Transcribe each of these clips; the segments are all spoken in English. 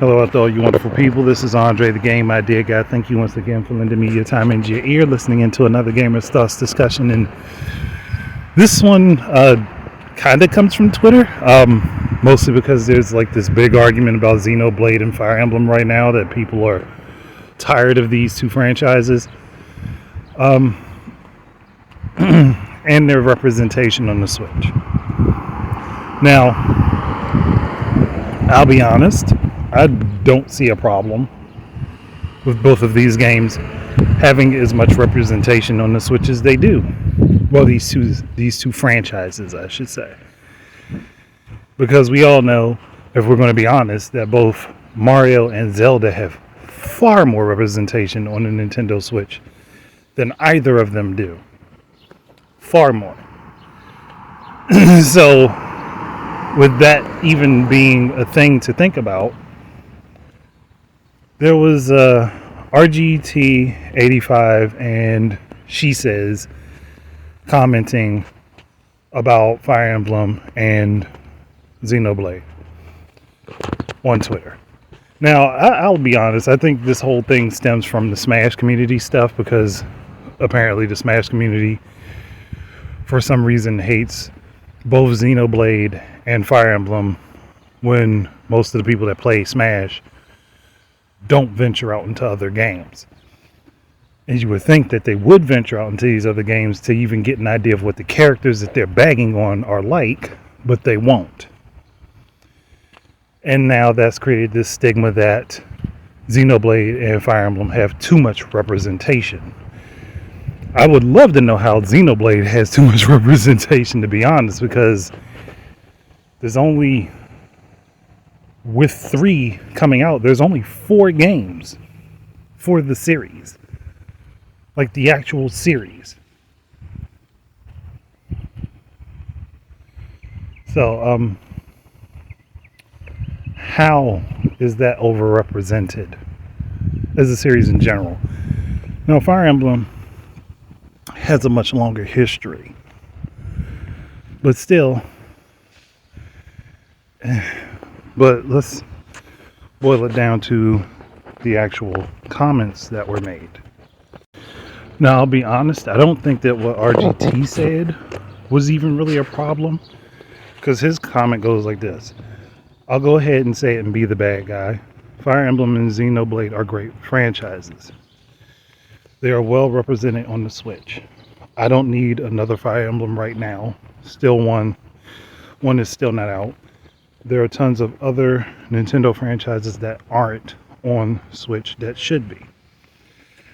Hello out there, all you wonderful people. This is Andre, the Game Idea Guy. Thank you once again for lending me your time and your ear, listening into another Gamer's Thoughts discussion. And this one kind of comes from Twitter, mostly because there's like this big argument about Xenoblade and Fire Emblem right now, that people are tired of these two franchises and their representation on the Switch. Now, I'll be honest, I don't see a problem with both of these games having as much representation on the Switch as they do. Well, these two franchises, I should say. Because we all know, if we're going to be honest, that both Mario and Zelda have far more representation on the Nintendo Switch than either of them do. Far more. So, with that even being a thing to think about, there was RGT85 and She Says commenting about Fire Emblem and Xenoblade on Twitter. Now, I'll be honest, I think this whole thing stems from the Smash community stuff, because apparently the Smash community, for some reason, hates both Xenoblade and Fire Emblem when most of the people that play Smash don't venture out into other games. And you would think that they would venture out into these other games to even get an idea of what the characters that they're bagging on are like, but they won't. And now that's created this stigma that Xenoblade and Fire Emblem have too much representation. I would love to know how Xenoblade has too much representation, to be honest, because there's only, with 3 coming out, there's only 4 games for the series. Like the actual series. So, how is that overrepresented as a series in general? Now, Fire Emblem has a much longer history, but still, but let's boil it down to the actual comments that were made. Now, I'll be honest, I don't think that what RGT said was even really a problem, because his comment goes like this: I'll go ahead and say it and be the bad guy. Fire Emblem and Xenoblade are great franchises. They are well represented on the Switch. I don't need another Fire Emblem right now. Still one is still not out. There are tons of other Nintendo franchises that aren't on Switch that should be.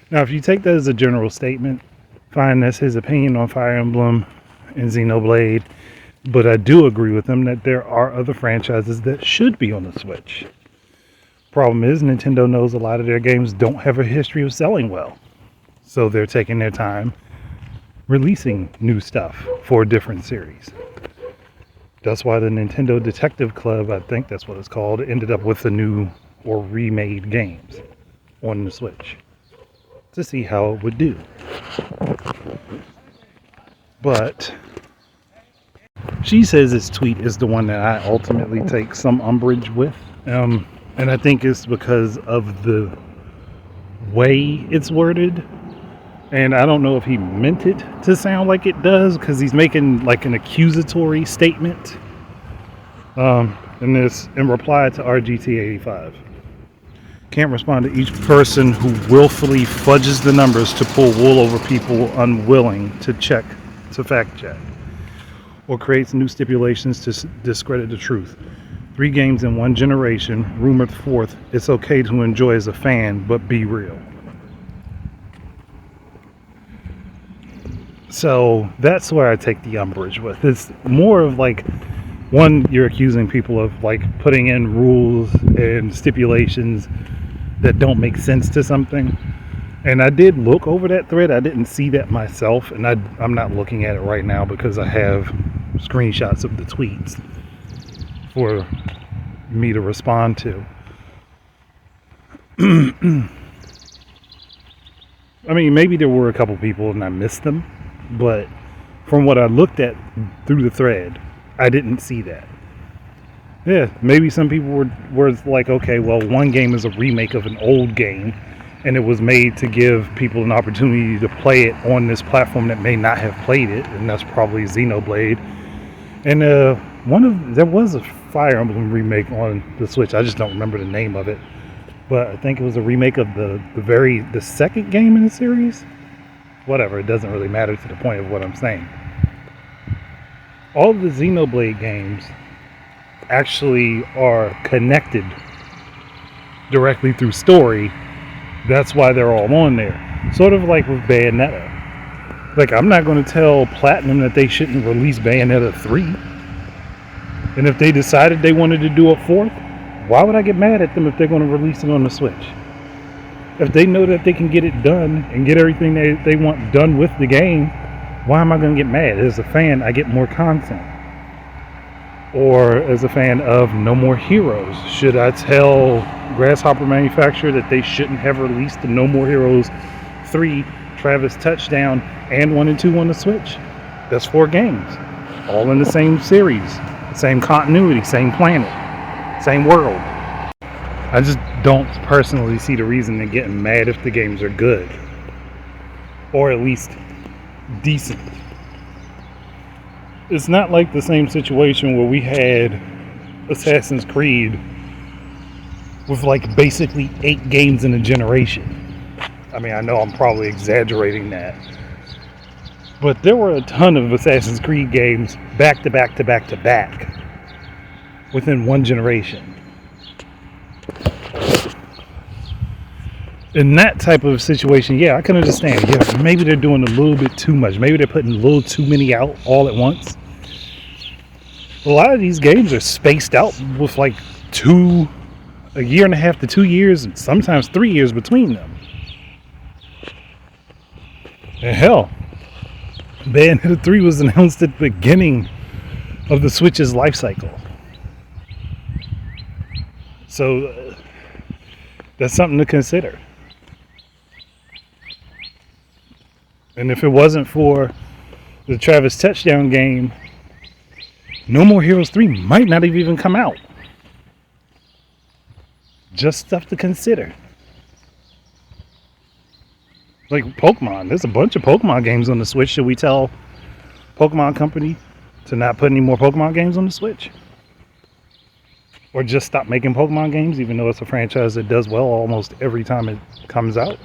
Now, if you take that as a general statement, fine, that's his opinion on Fire Emblem and Xenoblade. But I do agree with him that there are other franchises that should be on the Switch. Problem is, Nintendo knows a lot of their games don't have a history of selling well. So they're taking their time releasing new stuff for a different series. That's why the Nintendo Detective Club, I think that's what it's called, ended up with the new or remade games on the Switch to see how it would do. But She Says this tweet is the one that I ultimately take some umbrage with. And I think it's because of the way it's worded. And I don't know if he meant it to sound like it does, because he's making like an accusatory statement in reply to RGT85. Can't respond to each person who willfully fudges the numbers to pull wool over people unwilling to fact check, or creates new stipulations to discredit the truth. 3 games in 1 generation, rumored 4th. It's okay to enjoy as a fan, but be real. So that's where I take the umbrage with. It's more of like, one, you're accusing people of like putting in rules and stipulations that don't make sense to something. And I did look over that thread. I didn't see that myself, and I'm not looking at it right now because I have screenshots of the tweets for me to respond to. I mean, maybe there were a couple people and I missed them, but from what I looked at through the thread, I didn't see that. Yeah, maybe some people were like, okay, well, one game is a remake of an old game, and it was made to give people an opportunity to play it on this platform that may not have played it, and that's probably Xenoblade. And there was a Fire Emblem remake on the Switch. I just don't remember the name of it, but I think it was a remake of the second game in the series. Whatever, it doesn't really matter to the point of what I'm saying. All of the Xenoblade games actually are connected directly through story. That's why they're all on there. Sort of like with Bayonetta. Like, I'm not going to tell Platinum that they shouldn't release Bayonetta 3. And if they decided they wanted to do a fourth, why would I get mad at them if they're going to release it on the Switch? If they know that they can get it done and get everything they want done with the game, why am I going to get mad? As a fan, I get more content. Or as a fan of No More Heroes, should I tell Grasshopper Manufacturer that they shouldn't have released the No More Heroes 3, Travis Touchdown, and 1 and 2 on the Switch? That's 4 games, all in the same series, same continuity, same planet, same world. I just don't personally see the reason in getting mad if the games are good, or at least decent. It's not like the same situation where we had Assassin's Creed with like basically 8 games in a generation. I mean, I know I'm probably exaggerating that, but there were a ton of Assassin's Creed games back to back to back to back within one generation. In that type of situation, yeah, I can understand. Yeah, maybe they're doing a little bit too much. Maybe they're putting a little too many out all at once. A lot of these games are spaced out with like a year and a half to 2 years, and sometimes 3 years between them. And hell, Bayonetta 3 was announced at the beginning of the Switch's life cycle. So that's something to consider. And if it wasn't for the Travis Touchdown game, No More Heroes 3 might not have even come out. Just stuff to consider. Like Pokemon. There's a bunch of Pokemon games on the Switch. Should we tell Pokemon Company to not put any more Pokemon games on the Switch? Or just stop making Pokemon games, even though it's a franchise that does well almost every time it comes out?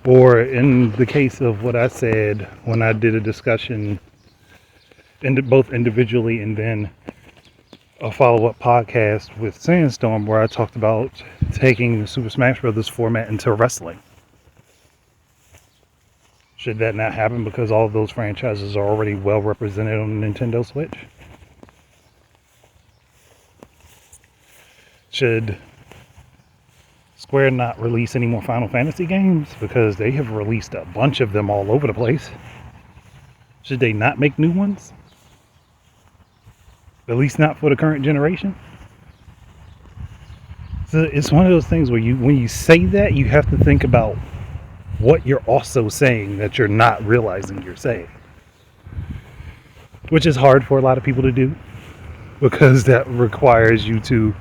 Or in the case of what I said when I did a discussion both individually and then a follow-up podcast with Sandstorm where I talked about taking the Super Smash Bros. Format into wrestling. Should that not happen because all of those franchises are already well represented on the Nintendo Switch? Should Square not release any more Final Fantasy games because they have released a bunch of them all over the place? Should they not make new ones? At least not for the current generation? So it's one of those things where when you say that, you have to think about what you're also saying that you're not realizing you're saying. Which is hard for a lot of people to do because that requires you to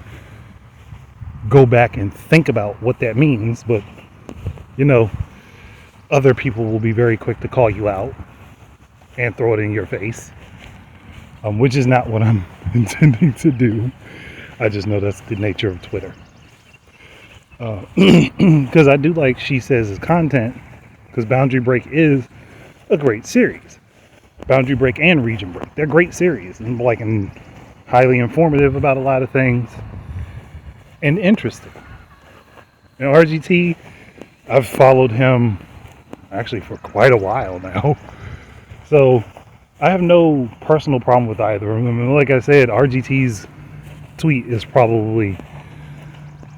go back and think about what that means, but other people will be very quick to call you out and throw it in your face, which is not what I'm intending to do. I just know that's the nature of Twitter, because I do like She Says' content, because Boundary Break is a great series. Boundary Break and Region Break, they're great series and highly informative about a lot of things. And interesting. RGT, I've followed him actually for quite a while now. So I have no personal problem with either of them. And like I said, RGT's tweet is probably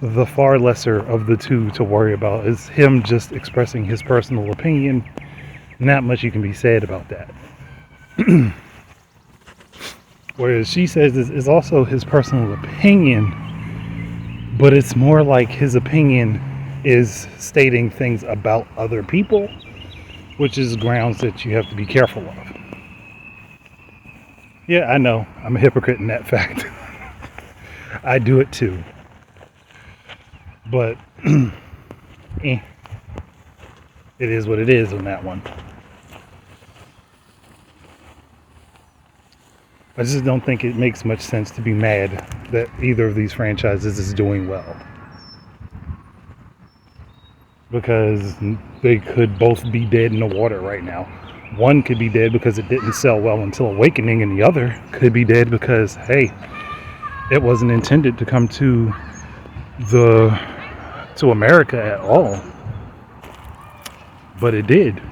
the far lesser of the two to worry about. It's him just expressing his personal opinion. Not much you can be said about that. Whereas She Says is also his personal opinion, but it's more like his opinion is stating things about other people, which is grounds that you have to be careful of. Yeah, I know. I'm a hypocrite in that fact. I do it too. But it is what it is on that one. I just don't think it makes much sense to be mad that either of these franchises is doing well. Because they could both be dead in the water right now. One could be dead because it didn't sell well until Awakening, and the other could be dead because, hey, it wasn't intended to come to America at all. But it did,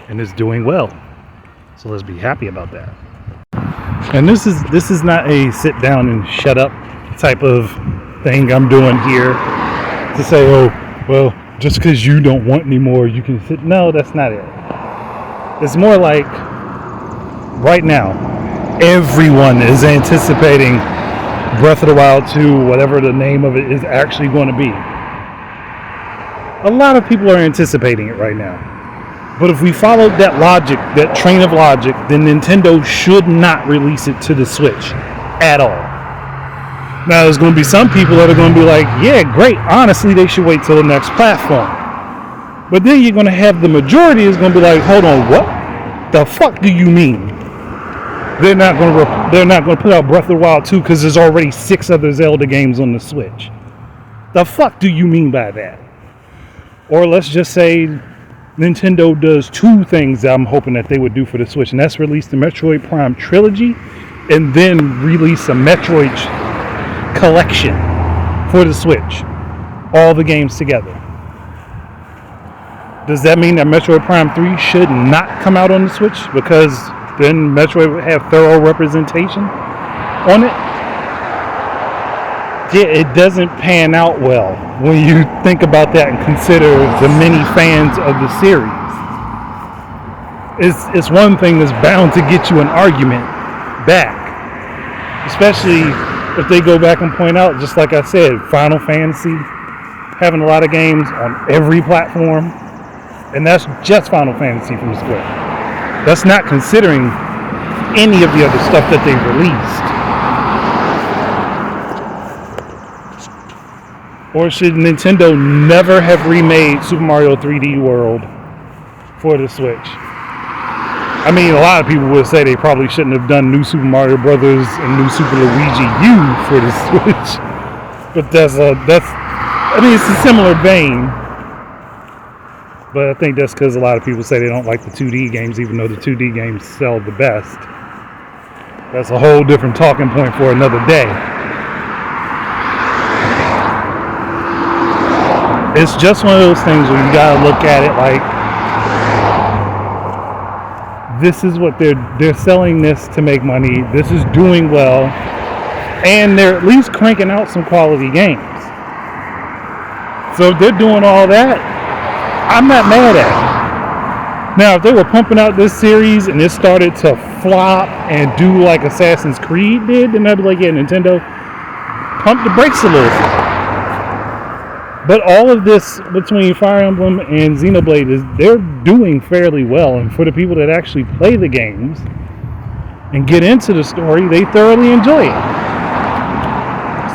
and it's doing well. So let's be happy about that. And this is not a sit down and shut up type of thing I'm doing here to say, oh, well, just because you don't want any more, you can sit. No, that's not it. It's more like right now, everyone is anticipating Breath of the Wild 2, whatever the name of it is actually going to be. A lot of people are anticipating it right now. But if we followed that logic, that train of logic, then Nintendo should not release it to the Switch at all. Now, there's going to be some people that are going to be like, yeah, great. Honestly, they should wait till the next platform. But then you're going to have the majority is going to be like, hold on, what the fuck do you mean? They're not going to put out Breath of the Wild 2 because there's already 6 other Zelda games on the Switch. The fuck do you mean by that? Or let's just say Nintendo does 2 things that I'm hoping that they would do for the Switch, and that's release the Metroid Prime trilogy and then release a Metroid collection for the Switch. All the games together. Does that mean that Metroid Prime 3 should not come out on the Switch? Because then Metroid would have thorough representation on it? Yeah, it doesn't pan out well when you think about that and consider the many fans of the series. It's one thing that's bound to get you an argument back. Especially if they go back and point out, just like I said, Final Fantasy having a lot of games on every platform. And that's just Final Fantasy from Square. That's not considering any of the other stuff that they released. Or should Nintendo never have remade Super Mario 3D World for the Switch? I mean, a lot of people would say they probably shouldn't have done New Super Mario Brothers and New Super Luigi U for the Switch. But it's a similar vein. But I think that's because a lot of people say they don't like the 2D games, even though the 2D games sell the best. That's a whole different talking point for another day. It's just one of those things where you gotta look at it like, this is what they're selling this to make money. This is doing well, and they're at least cranking out some quality games. So if they're doing all that, I'm not mad at it. Now, if they were pumping out this series and it started to flop and do like Assassin's Creed did, then I'd be like, yeah, Nintendo, pump the brakes a little bit. But all of this between Fire Emblem and Xenoblade they're doing fairly well. And for the people that actually play the games and get into the story, they thoroughly enjoy it.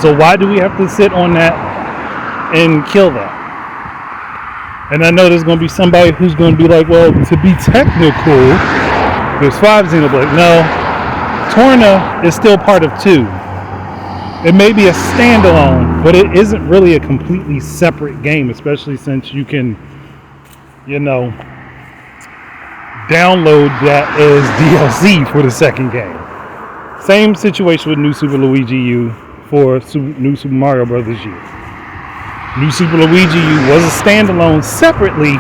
So why do we have to sit on that and kill that? And I know there's going to be somebody who's going to be like, well, to be technical, there's 5 Xenoblade. No, Torna is still part of 2. It may be a standalone, but it isn't really a completely separate game, especially since you can, download that as DLC for the second game. Same situation with New Super Luigi U for New Super Mario Brothers U. New Super Luigi U was a standalone separately,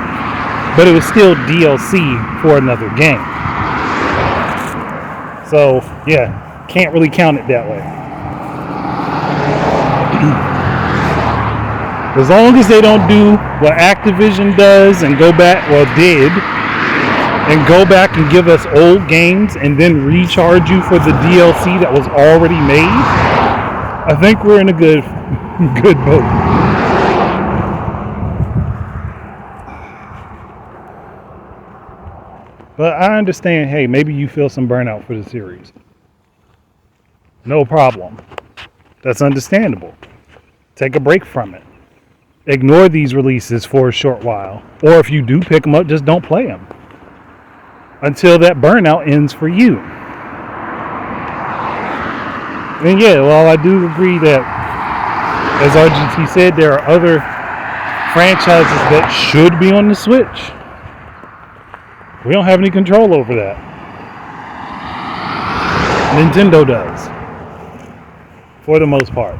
but it was still DLC for another game. So, yeah, can't really count it that way. As long as they don't do what Activision does and did, and go back and give us old games and then recharge you for the DLC that was already made, I think we're in a good boat. But I understand, hey, maybe you feel some burnout for the series. No problem. That's understandable. Take a break from it. Ignore these releases for a short while. Or if you do pick them up, just don't play them until that burnout ends for you. And yeah, well, I do agree that, as RGT said, there are other franchises that should be on the Switch. We don't have any control over that. Nintendo does, for the most part.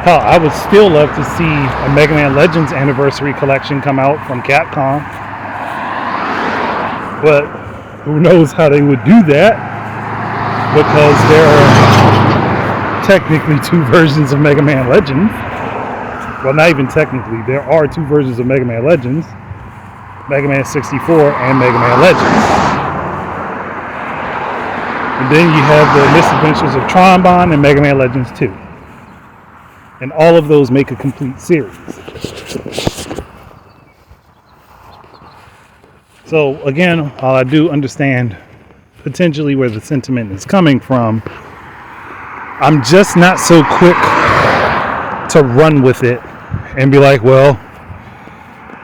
Hell, I would still love to see a Mega Man Legends Anniversary Collection come out from Capcom. But who knows how they would do that, because there are technically two versions of Mega Man Legends. Well, not even technically. There are two versions of Mega Man Legends. Mega Man 64 and Mega Man Legends. And then you have the Misadventures of Trombone and Mega Man Legends 2. And all of those make a complete series. So again, while I do understand potentially where the sentiment is coming from, I'm just not so quick to run with it and be like, well,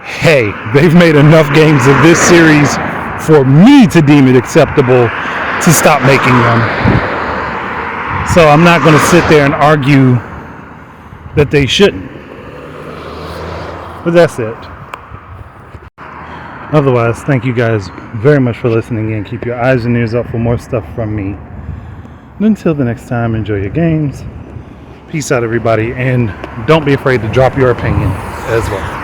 hey, they've made enough games of this series for me to deem it acceptable to stop making them. So I'm not going to sit there and argue that they shouldn't. But that's it. Otherwise, thank you guys very much for listening in. Keep your eyes and ears up for more stuff from me. And until the next time, enjoy your games. Peace out, everybody. And don't be afraid to drop your opinion as well.